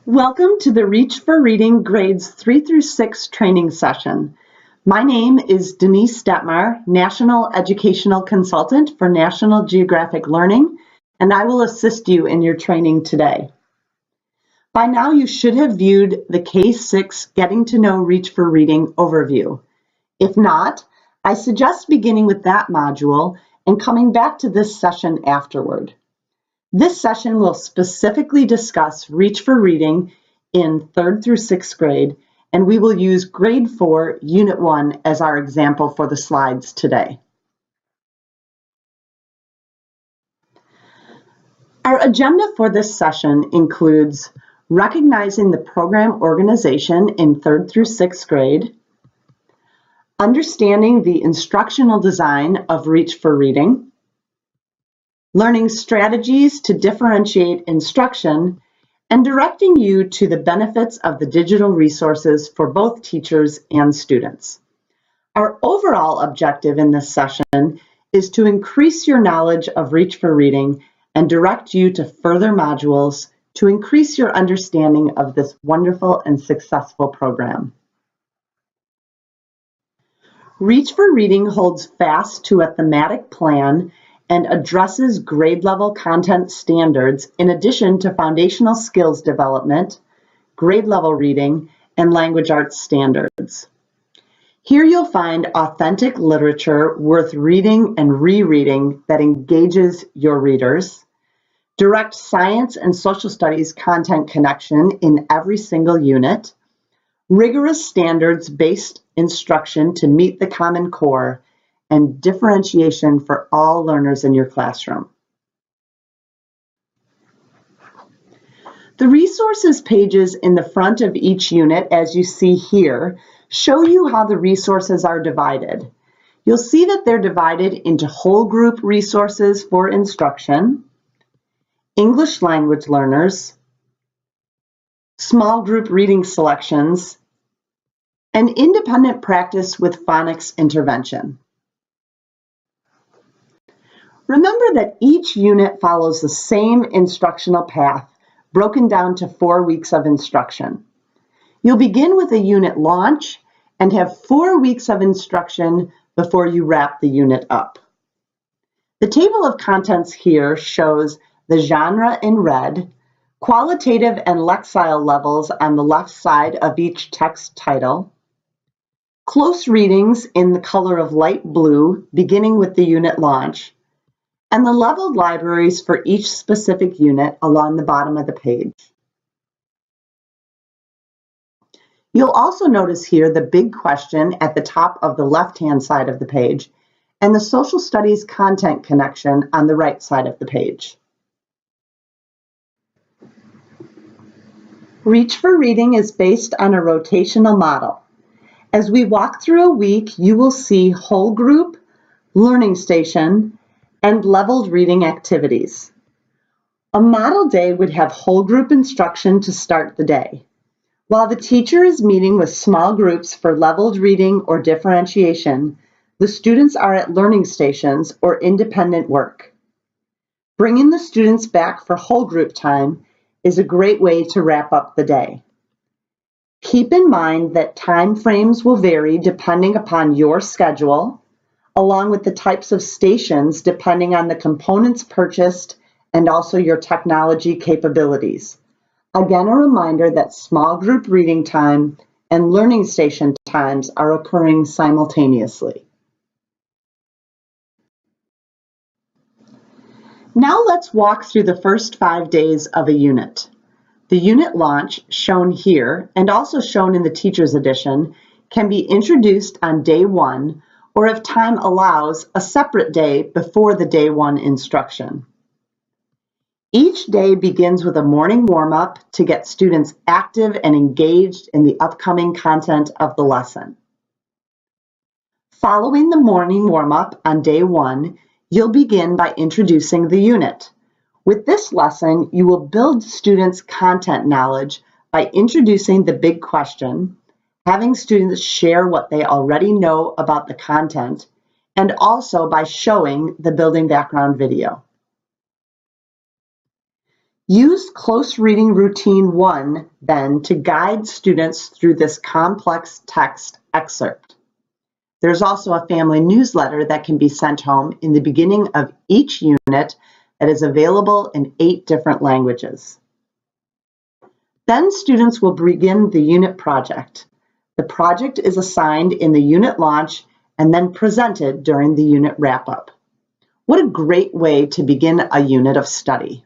Welcome to the Reach for Reading Grades 3 through 6 training session. My name is Denise Detmar, National Educational Consultant for National Geographic Learning, and I will assist you in your training today. By now you should have viewed the K-6 Getting to Know Reach for Reading overview. If not, I suggest beginning with that module and coming back to this session afterward. This session will specifically discuss Reach for Reading in 3rd through 6th grade, and we will use Grade 4, Unit 1 as our example for the slides today. Our agenda for this session includes recognizing the program organization in 3rd through 6th grade, understanding the instructional design of Reach for Reading, learning strategies to differentiate instruction, and directing you to the benefits of the digital resources for both teachers and students. Our overall objective in this session is to increase your knowledge of Reach for Reading and direct you to further modules to increase your understanding of this wonderful and successful program. Reach for Reading holds fast to a thematic plan and addresses grade level content standards in addition to foundational skills development, grade level reading, and language arts standards. Here you'll find authentic literature worth reading and rereading that engages your readers, direct science and social studies content connection in every single unit, rigorous standards-based instruction to meet the Common Core, and differentiation for all learners in your classroom. The resources pages in the front of each unit, as you see here, show you how the resources are divided. You'll see that they're divided into whole group resources for instruction, English language learners, small group reading selections, and independent practice with phonics intervention. Remember that each unit follows the same instructional path, broken down to 4 weeks of instruction. You'll begin with a unit launch and have 4 weeks of instruction before you wrap the unit up. The table of contents here shows the genre in red, qualitative and lexile levels on the left side of each text title, close readings in the color of light blue, beginning with the unit launch, and the leveled libraries for each specific unit along the bottom of the page. You'll also notice here the big question at the top of the left-hand side of the page and the social studies content connection on the right side of the page. Reach for Reading is based on a rotational model. As we walk through a week, you will see whole group, learning station, and leveled reading activities. A model day would have whole group instruction to start the day. While the teacher is meeting with small groups for leveled reading or differentiation, the students are at learning stations or independent work. Bringing the students back for whole group time is a great way to wrap up the day. Keep in mind that time frames will vary depending upon your schedule, along with the types of stations depending on the components purchased and also your technology capabilities. Again, a reminder that small group reading time and learning station times are occurring simultaneously. Now let's walk through the first 5 days of a unit. The unit launch, shown here and also shown in the Teacher's Edition, can be introduced on day 1, or if time allows, a separate day before the day 1 instruction. Each day begins with a morning warm-up to get students active and engaged in the upcoming content of the lesson. Following the morning warm-up on day 1, you'll begin by introducing the unit. With this lesson, you will build students' content knowledge by introducing the big question, having students share what they already know about the content, and also by showing the building background video. Use close reading routine 1 then to guide students through this complex text excerpt. There's also a family newsletter that can be sent home in the beginning of each unit that is available in 8 different languages. Then students will begin the unit project. The project is assigned in the unit launch and then presented during the unit wrap-up. What a great way to begin a unit of study.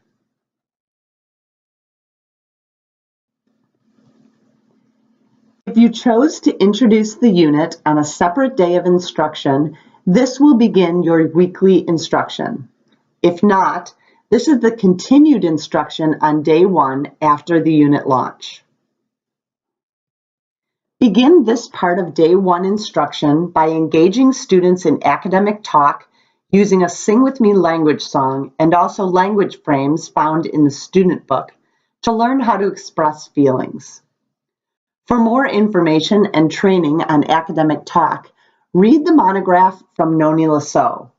If you chose to introduce the unit on a separate day of instruction, this will begin your weekly instruction. If not, this is the continued instruction on day 1 after the unit launch. Begin this part of day 1 instruction by engaging students in academic talk using a Sing With Me language song and also language frames found in the student book to learn how to express feelings. For more information and training on academic talk, read the monograph from Noni Lasso.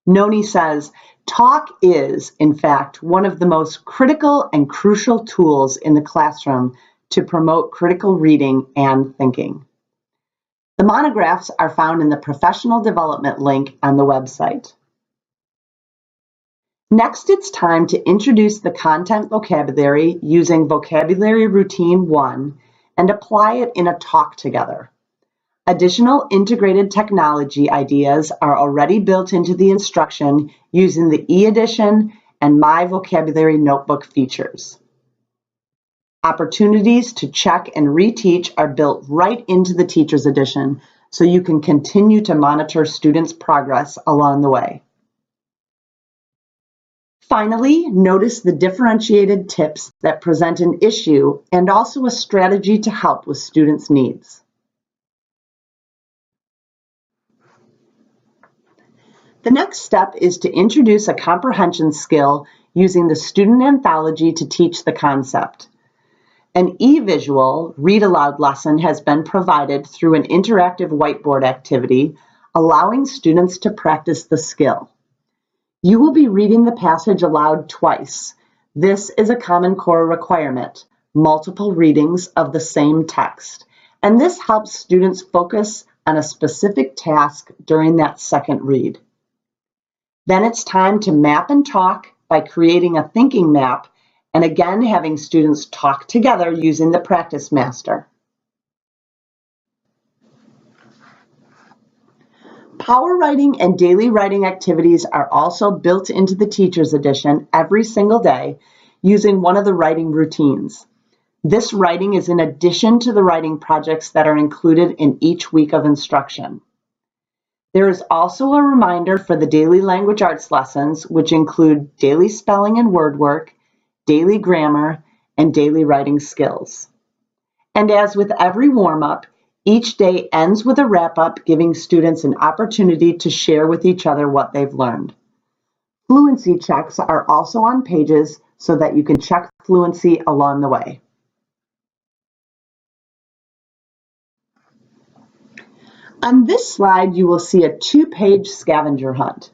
Noni says, talk is, in fact, one of the most critical and crucial tools in the classroom to promote critical reading and thinking. The monographs are found in the professional development link on the website. Next, it's time to introduce the content vocabulary using vocabulary routine 1 and apply it in a talk together. Additional integrated technology ideas are already built into the instruction using the e-edition and My Vocabulary Notebook features. Opportunities to check and reteach are built right into the Teacher's Edition, so you can continue to monitor students' progress along the way. Finally, notice the differentiated tips that present an issue and also a strategy to help with students' needs. The next step is to introduce a comprehension skill using the student anthology to teach the concept. An e-visual read-aloud lesson has been provided through an interactive whiteboard activity, allowing students to practice the skill. You will be reading the passage aloud twice. This is a Common Core requirement, multiple readings of the same text, and this helps students focus on a specific task during that second read. Then it's time to map and talk by creating a thinking map and again having students talk together using the practice master. Power writing and daily writing activities are also built into the Teacher's Edition every single day using one of the writing routines. This writing is in addition to the writing projects that are included in each week of instruction. There is also a reminder for the daily language arts lessons, which include daily spelling and word work, daily grammar, and daily writing skills. And as with every warm-up, each day ends with a wrap-up, giving students an opportunity to share with each other what they've learned. Fluency checks are also on pages so that you can check fluency along the way. On this slide, you will see a 2-page scavenger hunt.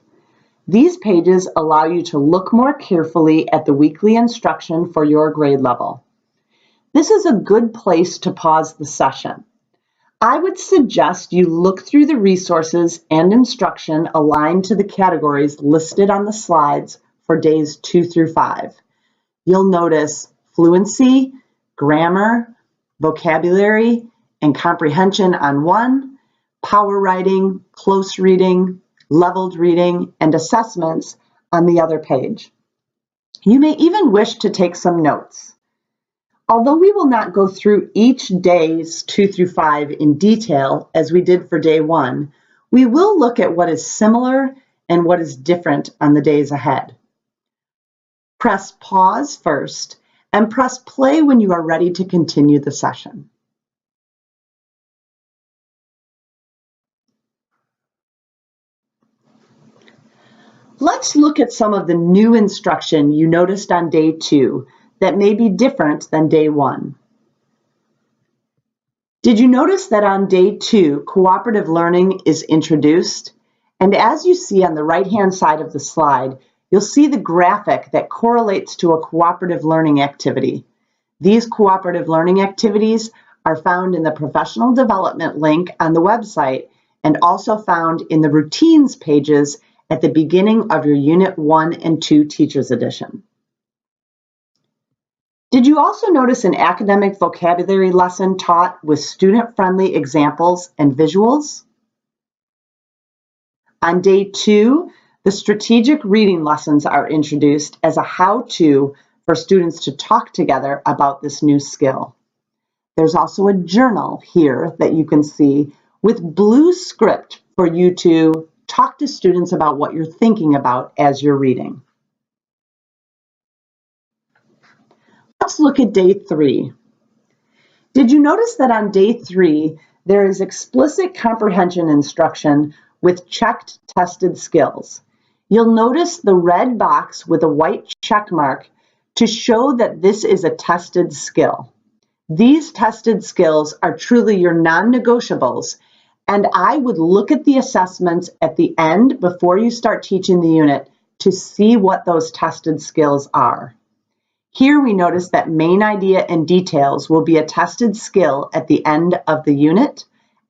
These pages allow you to look more carefully at the weekly instruction for your grade level. This is a good place to pause the session. I would suggest you look through the resources and instruction aligned to the categories listed on the slides for days 2 through 5. You'll notice fluency, grammar, vocabulary, and comprehension on one, power writing, close reading, leveled reading, and assessments on the other page. You may even wish to take some notes. Although we will not go through each day's 2 through 5 in detail as we did for day 1, we will look at what is similar and what is different on the days ahead. Press pause first and press play when you are ready to continue the session. Let's look at some of the new instruction you noticed on day 2 that may be different than day 1. Did you notice that on day 2, cooperative learning is introduced? And as you see on the right-hand side of the slide, you'll see the graphic that correlates to a cooperative learning activity. These cooperative learning activities are found in the professional development link on the website and also found in the routines pages at the beginning of your Unit 1 and 2 Teachers Edition. Did you also notice an academic vocabulary lesson taught with student-friendly examples and visuals? On day 2, the strategic reading lessons are introduced as a how-to for students to talk together about this new skill. There's also a journal here that you can see with blue script for you to talk to students about what you're thinking about as you're reading. Let's look at day 3. Did you notice that on day 3, there is explicit comprehension instruction with checked tested skills? You'll notice the red box with a white check mark to show that this is a tested skill. These tested skills are truly your non-negotiables, and I would look at the assessments at the end before you start teaching the unit to see what those tested skills are. Here we notice that main idea and details will be a tested skill at the end of the unit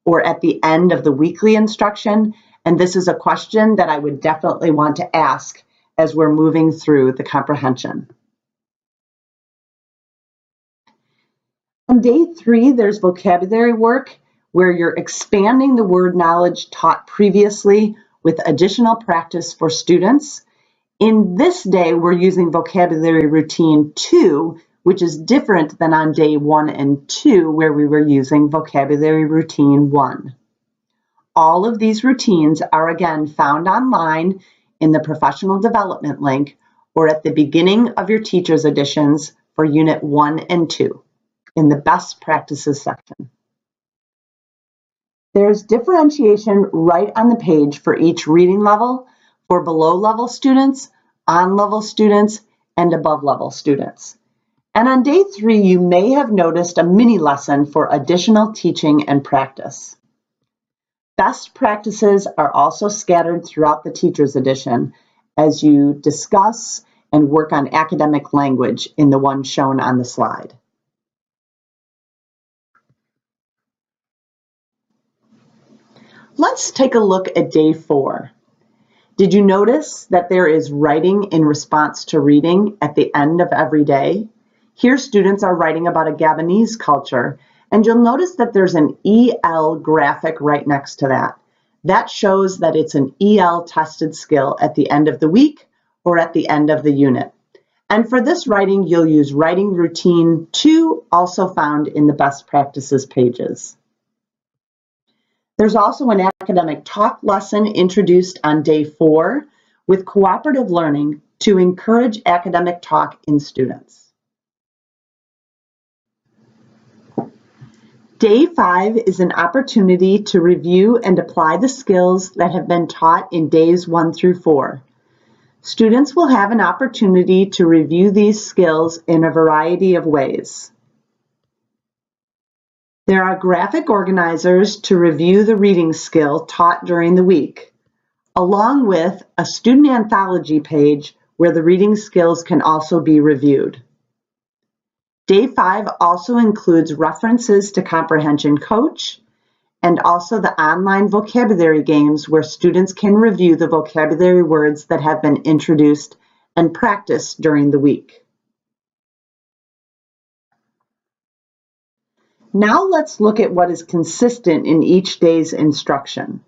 or at the end of the weekly instruction, and this is a question that I would definitely want to ask as we're moving through the comprehension. On day 3, there's vocabulary work where you're expanding the word knowledge taught previously with additional practice for students. In this day, we're using vocabulary routine 2, which is different than on day 1 and 2, where we were using vocabulary routine 1. All of these routines are again found online in the professional development link or at the beginning of your teacher's editions for Unit 1 and 2 in the best practices section. There's differentiation right on the page for each reading level for below level students, on level students, and above level students. And on day 3, you may have noticed a mini lesson for additional teaching and practice. Best practices are also scattered throughout the Teacher's Edition as you discuss and work on academic language in the one shown on the slide. Let's take a look at day 4. Did you notice that there is writing in response to reading at the end of every day? Here students are writing about a Gabonese culture, and you'll notice that there's an EL graphic right next to that. That shows that it's an EL tested skill at the end of the week or at the end of the unit. And for this writing, you'll use writing routine 2, also found in the best practices pages. There's also an academic talk lesson introduced on day 4 with cooperative learning to encourage academic talk in students. Day 5 is an opportunity to review and apply the skills that have been taught in days 1 through 4. Students will have an opportunity to review these skills in a variety of ways. There are graphic organizers to review the reading skill taught during the week, along with a student anthology page where the reading skills can also be reviewed. Day 5 also includes references to Comprehension Coach and also the online vocabulary games where students can review the vocabulary words that have been introduced and practiced during the week. Now let's look at what is consistent in each day's instruction.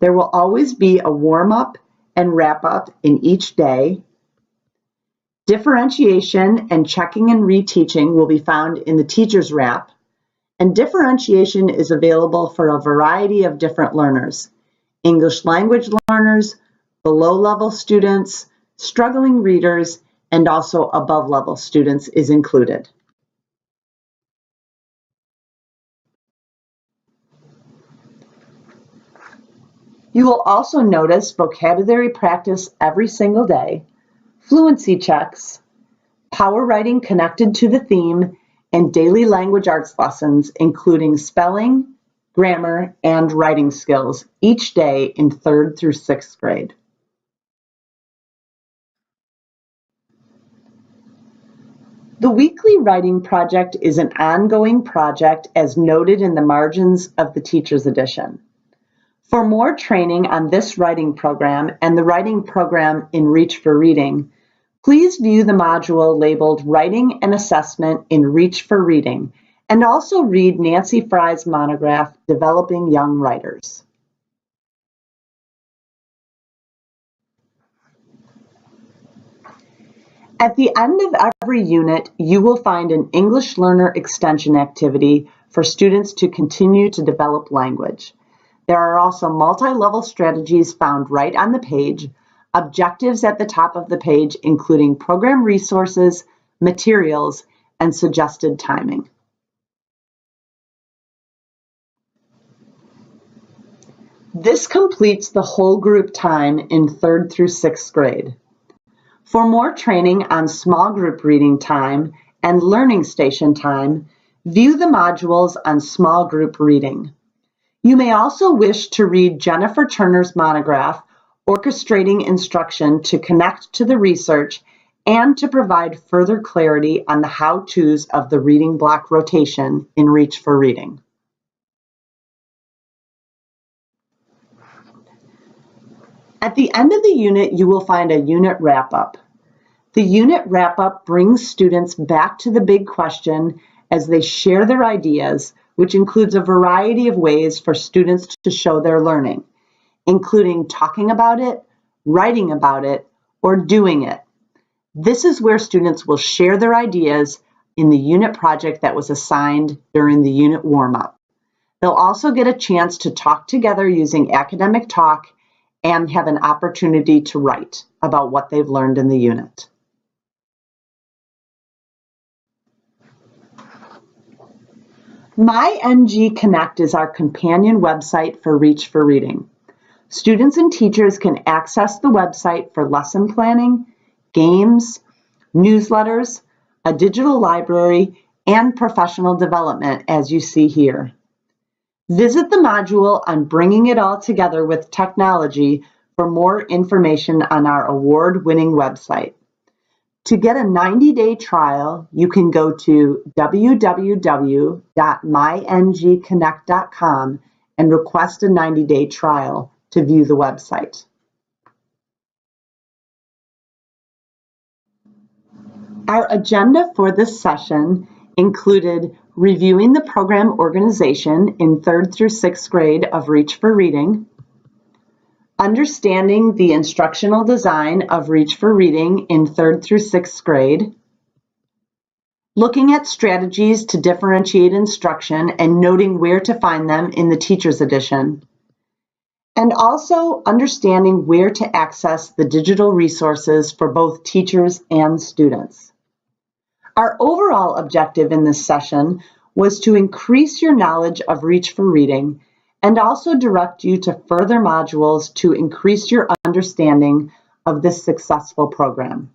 There will always be a warm-up and wrap-up in each day. Differentiation and checking and reteaching will be found in the teacher's wrap, and differentiation is available for a variety of different learners: English language learners, below-level students, struggling readers, and also above-level students is included. You will also notice vocabulary practice every single day, fluency checks, power writing connected to the theme, and daily language arts lessons, including spelling, grammar, and writing skills each day in 3rd through 6th grade. The weekly writing project is an ongoing project as noted in the margins of the Teacher's Edition. For more training on this writing program and the writing program in Reach for Reading, please view the module labeled Writing and Assessment in Reach for Reading, and also read Nancy Fry's monograph, Developing Young Writers. At the end of every unit, you will find an English Learner Extension activity for students to continue to develop language. There are also multi-level strategies found right on the page, objectives at the top of the page, including program resources, materials, and suggested timing. This completes the whole group time in 3rd through 6th grade. For more training on small group reading time and learning station time, view the modules on small group reading. You may also wish to read Jennifer Turner's monograph, Orchestrating Instruction to connect to the research and to provide further clarity on the how-tos of the reading block rotation in Reach for Reading. At the end of the unit, you will find a unit wrap-up. The unit wrap-up brings students back to the big question as they share their ideas, which includes a variety of ways for students to show their learning, including talking about it, writing about it, or doing it. This is where students will share their ideas in the unit project that was assigned during the unit warm-up. They'll also get a chance to talk together using academic talk and have an opportunity to write about what they've learned in the unit. MyNG Connect is our companion website for Reach for Reading. Students and teachers can access the website for lesson planning, games, newsletters, a digital library, and professional development, as you see here. Visit the module on Bringing It All Together with Technology for more information on our award-winning website. To get a 90-day trial, you can go to www.myngconnect.com and request a 90-day trial to view the website. Our agenda for this session included reviewing the program organization in 3rd through 6th grade of Reach for Reading, understanding the instructional design of Reach for Reading in 3rd through 6th grade, looking at strategies to differentiate instruction and noting where to find them in the Teacher's Edition, and also understanding where to access the digital resources for both teachers and students. Our overall objective in this session was to increase your knowledge of Reach for Reading and also direct you to further modules to increase your understanding of this successful program.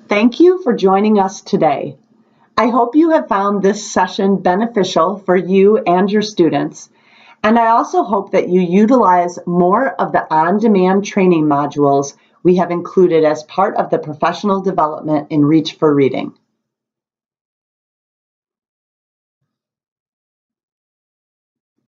Thank you for joining us today. I hope you have found this session beneficial for you and your students, and I also hope that you utilize more of the on-demand training modules we have included as part of the professional development in Reach for Reading.